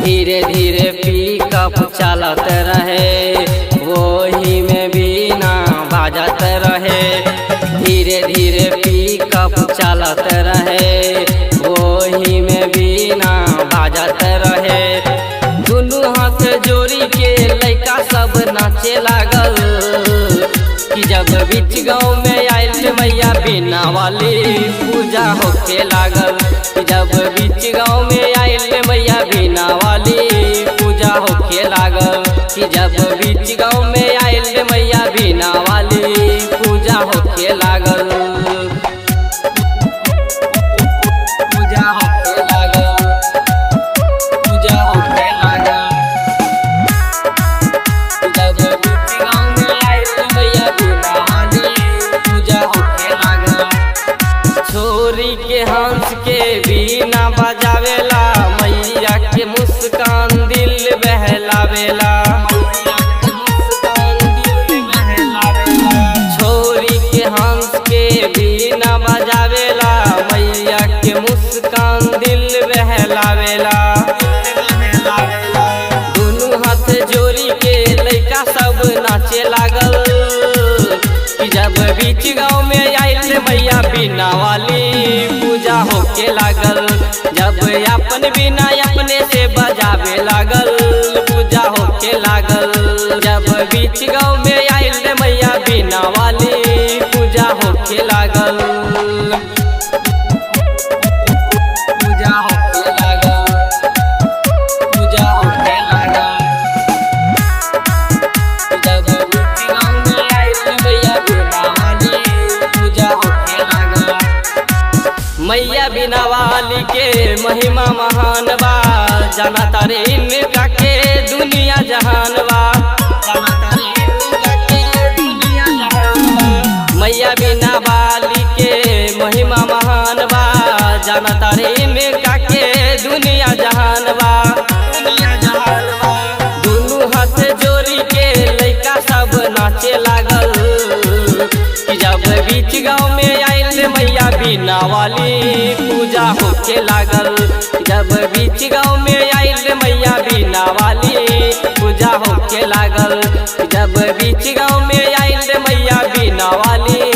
धीरे धीरे पिकअप चलत रहे, वही में बीना बाजत रहे। धीरे धीरे पिकअप चलत रहे, वही में बीना बाजत रहे। दुनू हाथ जोड़ी के लइका सब नाचे लागल कि जब बीच गाँव में आयल मैया बीना वाली पूजा होके लागल। कि जब बीच गाँव में आयल मैया बीना वाली पूजा होके लागल। कि जब बीच गाँव में आयल मैया बीना वाली पूजा होके लागल। पूजा होके लागल, पूजा होके लागल। जब बीच गाँव में आयल मैया बीना वाली पूजा होके लागल। छोरी के हंस के बीना बजावेला, मैया के मुस्कान दिल बहलावेला। छोरी के हंस के बीना बजावेला, मैया के मुस्कान दिल बहलावेला। दोनों हाथ जोड़ी के लइका सब नाचे लागल कि जब बीच गाँव में आयल मैया बीना वाली पूजा होके लागल। जब अपन बीना अपने से बजावे लागल पूजा होके लागल। जब बीच गाँव में आयल मैया बीना वाली पूजा होके लागल। पूजा होके लागल, पूजा होके लागल। जब बीच गाँव में आयल मैया बीना वाली पूजा होके लागल। मैया बीना वाली के महिमा महान बा, जाना तारे इनका के दुनिया जहान बा। जाना तारे इनका के दुनिया जहान बा। मैया बीना वाली के महिमा महान बा, जाना तारे इनका के दुनिया जहान बा। दुनिया जहान बा। दोनों हाथ जोड़ी के लइका सब नाचे लागल कि जब बीच गाँव में आयल मैया बीना वाली पूजा होके लागल। जब बीच गाँव में आयल मैया बीना वाली पूजा होके लागल। जब बीच गाँव में आयल मैया बीना वाली